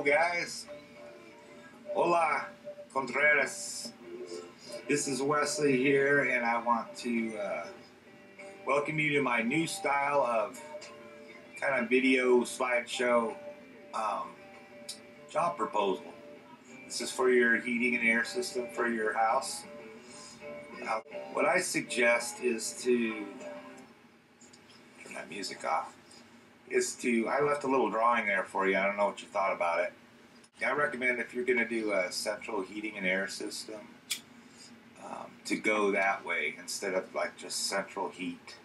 guys. Hola, Contreras. This is Wesley here, and I want to welcome you to my new style of kind of video slideshow job proposal. This is for your heating and air system for your house. What I suggest is to turn that music off. I left a little drawing there for you. I don't know what you thought about it. I recommend if you're going to do a central heating and air system to go that way instead of like just central heat,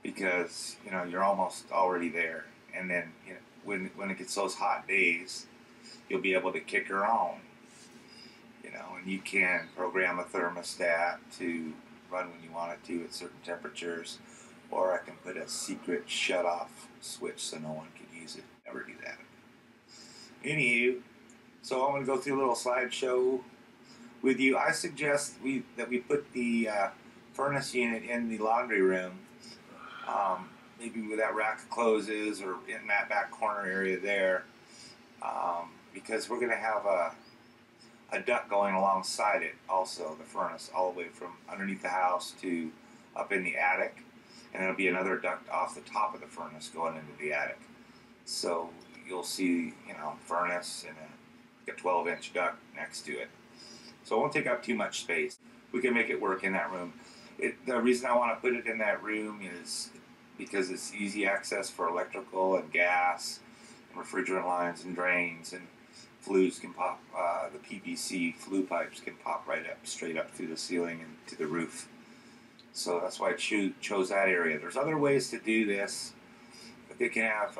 because you're almost already there, and then when it gets those hot days, you'll be able to kick her on, and you can program a thermostat to run when you want it to at certain temperatures, or I can put a secret shut-off switch so no one can use it. Never do that. Anywho, so I'm going to go through a little slideshow with you. I suggest that we put the furnace unit in the laundry room, maybe where that rack of clothes is, or in that back corner area there, because we're going to have a duct going alongside it also, the furnace, all the way from underneath the house to up in the attic, and there'll be another duct off the top of the furnace going into the attic. So you'll see, furnace and a 12-inch duct next to it. So it won't take up too much space. We can make it work in that room. The reason I want to put it in that room is because it's easy access for electrical and gas and refrigerant lines and drains, and flues can pop, the PVC flue pipes can pop right up, straight up through the ceiling and to the roof. So that's why I chose that area. There's other ways to do this, but they can have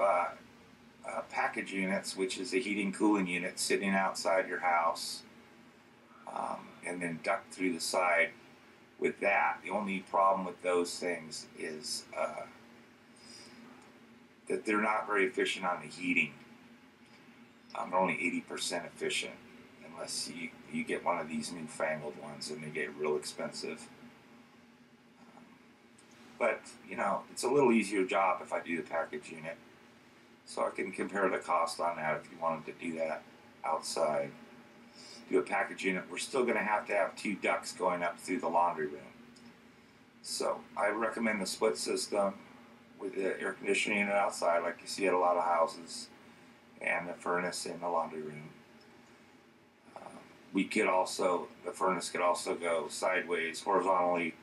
package units, which is a heating cooling unit sitting outside your house, and then duct through the side with that. The only problem with those things is that they're not very efficient on the heating. They're only 80% efficient, unless you get one of these newfangled ones, and they get real expensive. But it's a little easier job if I do the package unit. So I can compare the cost on that if you wanted to do that outside. Do a package unit. We're still going to have 2 ducts going up through the laundry room. So I recommend the split system with the air conditioning unit outside, like you see at a lot of houses, and the furnace in the laundry room. The furnace could also go sideways, horizontally,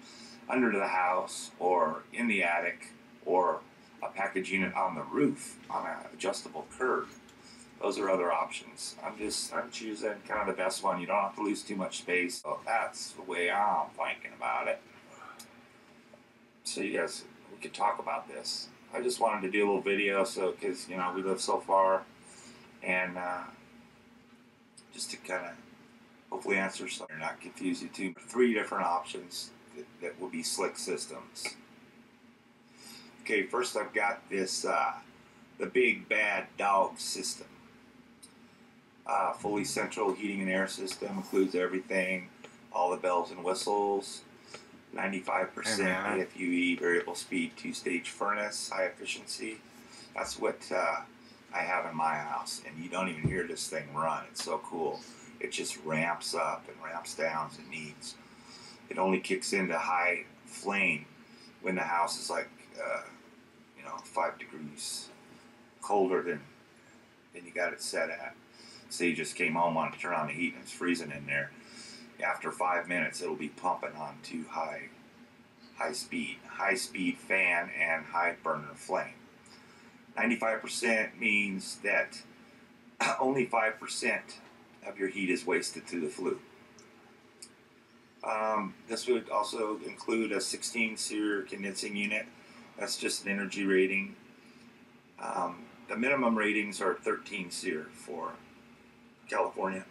under the house, or in the attic, or a package unit on the roof on an adjustable curve. Those are other options. I'm choosing kind of the best one. You don't have to lose too much space. So that's the way I'm thinking about it. So we could talk about this. I just wanted to do a little video, because we live so far, and just to kind of hopefully answer something, not confuse you too. 3 different options that will be slick systems. Okay, first I've got this, the Big Bad Dog system. Fully central heating and air system, includes everything, all the bells and whistles, 95% AFUE, variable speed, 2-stage furnace, high efficiency. That's what I have in my house, and you don't even hear this thing run. It's so cool. It just ramps up and ramps down as it needs. It only kicks into high flame when the house is like 5 degrees colder than you got it set at. So you just came home, wanted to turn on the heat, and it's freezing in there. After 5 minutes, it'll be pumping on to high speed fan and high burner flame. 95% means that only 5% of your heat is wasted through the flue. This would also include a 16 SEER condensing unit. That's just an energy rating. The minimum ratings are 13 SEER for California.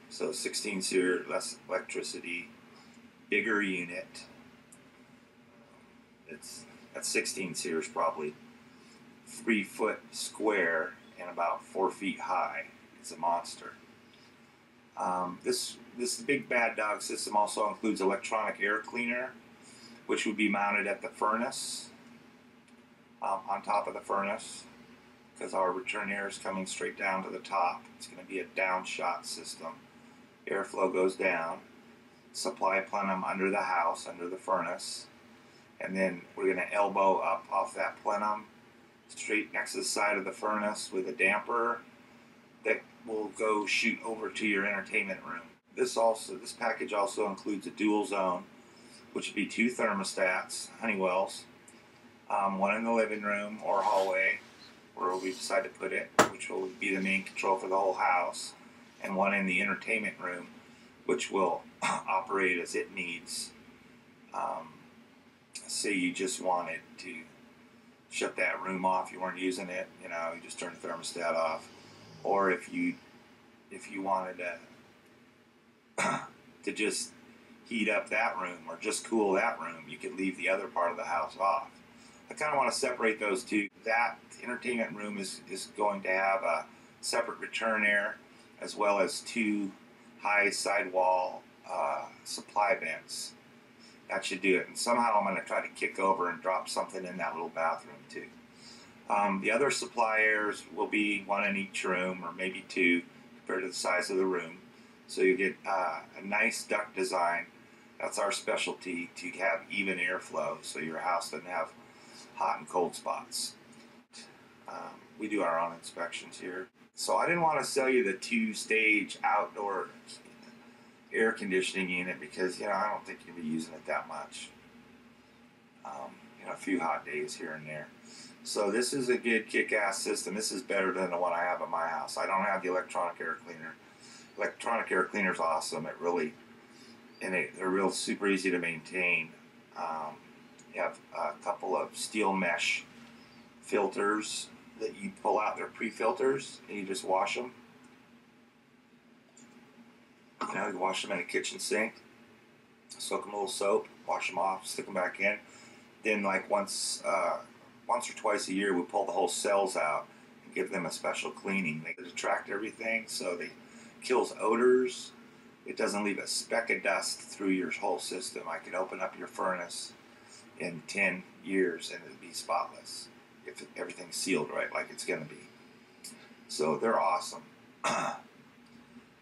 So 16 SEER, less electricity, bigger unit. That's 16 SEER is probably 3 foot square and about 4 feet high. It's a monster. This Big Bad Dog system also includes electronic air cleaner, which would be mounted at the furnace, on top of the furnace. because our return air is coming straight down to the top. It's going to be a downshot system. Airflow goes down, supply plenum under the house, under the furnace, and then we're going to elbow up off that plenum straight next to the side of the furnace with a damper that will go shoot over to your entertainment room. This package also includes a dual zone, which would be 2 thermostats, Honeywell's, one in the living room or hallway where we decide to put it, which will be the main control for the whole house, and one in the entertainment room, which will operate as it needs. Say you just wanted to shut that room off, you weren't using it, you just turn the thermostat off. Or if you wanted to just heat up that room or just cool that room, you could leave the other part of the house off. I kind of want to separate those two. That entertainment room is going to have a separate return air as well as 2 high sidewall supply vents. That should do it. And somehow I'm going to try to kick over and drop something in that little bathroom too. The other supply airs will be 1 in each room, or maybe 2 compared to the size of the room. So you get a nice duct design. That's our specialty, to have even airflow so your house doesn't have hot and cold spots. We do our own inspections here. So I didn't want to sell you the 2-stage outdoor air conditioning unit because I don't think you'll be using it that much. A few hot days here and there. So this is a good kick-ass system. This is better than the one I have at my house. I don't have the electronic air cleaner. Electronic air cleaner is awesome. They're real super easy to maintain. You have a couple of steel mesh filters that you pull out. They're pre-filters, and you just wash them. You wash them in a kitchen sink, soak them in a little soap, wash them off, stick them back in. Then once or twice a year, we pull the whole cells out and give them a special cleaning. They detract everything, so they kills odors. It doesn't leave a speck of dust through your whole system. I could open up your furnace in 10 years and it'd be spotless if everything's sealed right, like it's going to be. So they're awesome.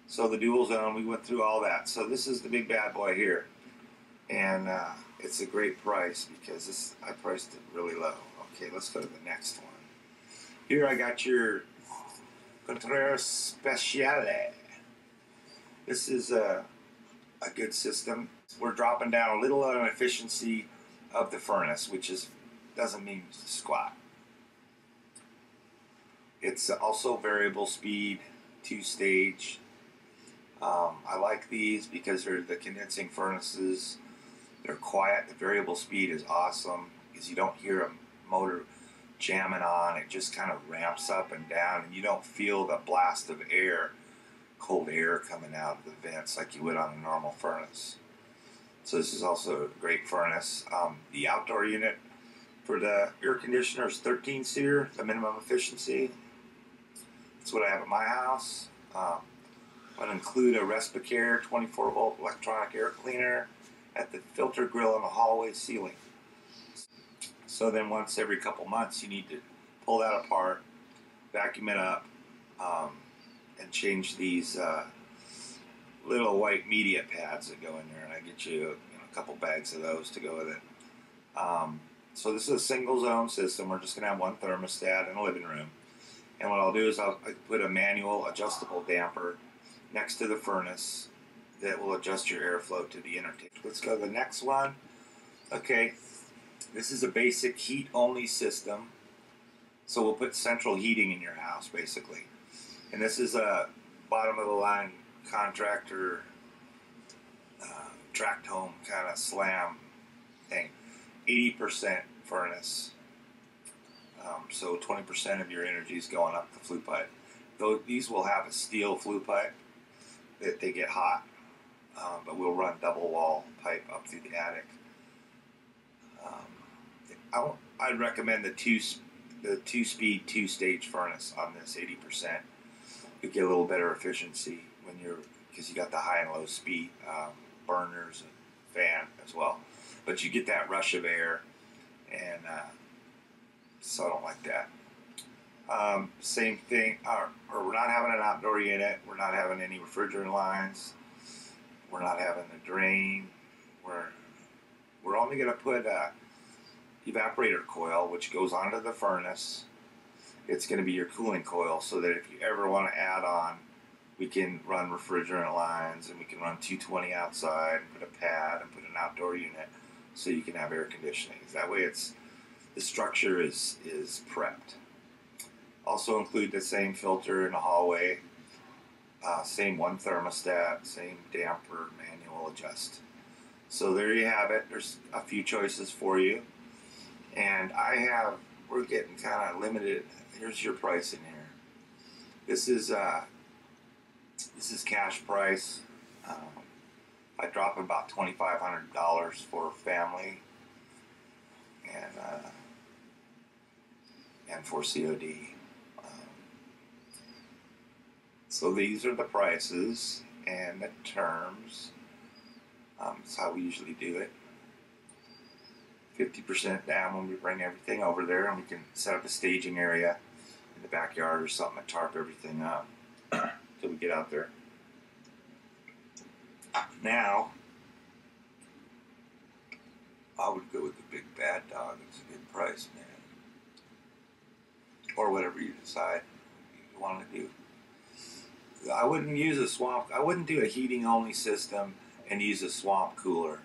So the dual zone, we went through all that. So this is the big bad boy here, and it's a great price because I priced it really low. Okay, let's go to the next one. Here I got your Contreras Speciale. This is a good system. We're dropping down a little on efficiency of the furnace, which doesn't mean squat. It's also variable speed, 2-stage. I like these because they're the condensing furnaces. They're quiet. The variable speed is awesome because you don't hear a motor jamming on. It just kind of ramps up and down, and you don't feel the blast of air, cold air coming out of the vents like you would on a normal furnace. So this is also a great furnace. The outdoor unit for the air conditioner is 13 SEER, the minimum efficiency. That's what I have at my house. I'm going to include a Respicare 24-volt electronic air cleaner at the filter grill in the hallway ceiling. So then once every couple months you need to pull that apart, vacuum it up, and change these little white media pads that go in there, and I get you a couple bags of those to go with it. So this is a single zone system. We're just going to have 1 thermostat in the living room, and what I'll do is I'll put a manual adjustable damper next to the furnace that will adjust your airflow to the entertainment. Let's go to the next one. Okay, this is a basic heat-only system. So we'll put central heating in your house, basically. And this is a bottom-of-the-line contractor tract home kind of slam thing. 80% furnace. So 20% of your energy is going up the flue pipe. Though these will have a steel flue pipe that they get hot, but we'll run double wall pipe up through the attic. I'd recommend the two-speed, 2-stage furnace on this 80%. You get a little better efficiency because you got the high and low speed burners and fan as well. But you get that rush of air, and so I don't like that. Same thing, or we're not having an outdoor unit, we're not having any refrigerant lines, we're not having a drain, we're only going to put a evaporator coil which goes onto the furnace. It's going to be your cooling coil, so that if you ever want to add on, we can run refrigerant lines, and we can run 220 outside and put a pad and put an outdoor unit so you can have air conditioning. That way the structure is prepped. Also include the same filter in the hallway, same one thermostat, same damper, manual adjust. So there you have it. There's a few choices for you. And we're getting kind of limited. Here's your pricing here. This is cash price. I drop about $2,500 for family and for COD. So these are the prices and the terms. That's how we usually do it. 50% down when we bring everything over there, and we can set up a staging area in the backyard or something to tarp everything up till we get out there. Now, I would go with the big bad dog. It's a good price, man. Or whatever you decide you want to do. I wouldn't use a swamp. I wouldn't do a heating only system and use a swamp cooler.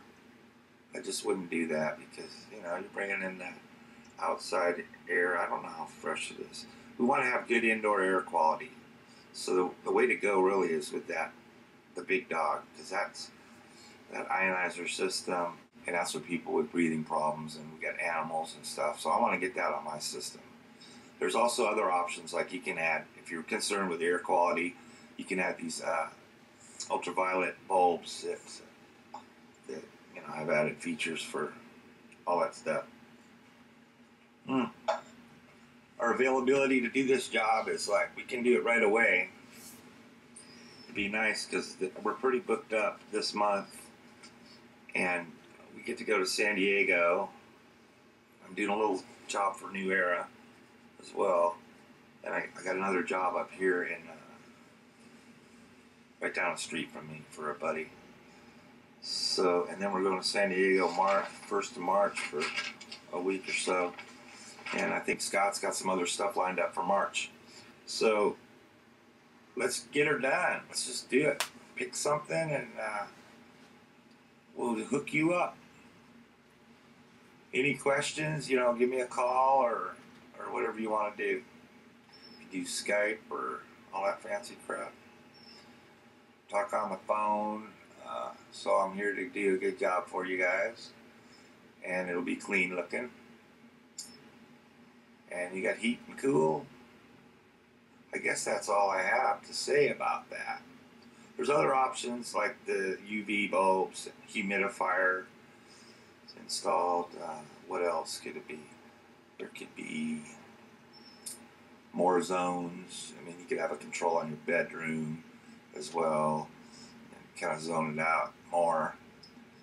I just wouldn't do that because, you're bringing in the outside air. I don't know how fresh it is. We want to have good indoor air quality. So the way to go really is with the big dog, because that's that ionizer system, and that's for people with breathing problems, and we got animals and stuff. So I want to get that on my system. There's also other options, like you can add, if you're concerned with air quality, you can add these ultraviolet bulbs that have added features for all that stuff. Our availability to do this job is like, we can do it right away. It'd be nice because we're pretty booked up this month, and we get to go to San Diego. I'm doing a little job for New Era as well, and I got another job up here in right down the street from me for a buddy. So, and then we're going to San Diego 1st of March for a week or so. And I think Scott's got some other stuff lined up for March. So, let's get her done. Let's just do it. Pick something and we'll hook you up. Any questions, give me a call or whatever you want to do. You do Skype or all that fancy crap. Talk on the phone. So I'm here to do a good job for you guys, and it'll be clean looking, and you got heat and cool. I guess that's all I have to say about that. There's other options like the UV bulbs, humidifier installed. What else could it be? There could be more zones. I mean, you could have a control on your bedroom as well, and kind of zone it out more.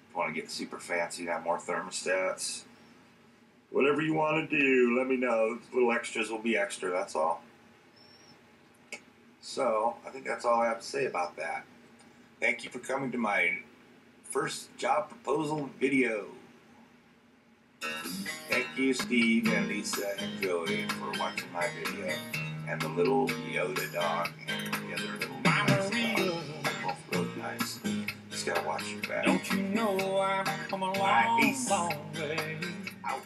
If you want to get super fancy and have more thermostats, whatever you want to do, let me know. Little extras will be extra, that's all. So, I think that's all I have to say about that. Thank you for coming to my first job proposal video. Thank you, Steve and Lisa and Joey, for watching my video. And the little Yoda dog and the other little nice dog. Both really nice. Just gotta watch your back. Don't you know I'm coming along, long way. Out.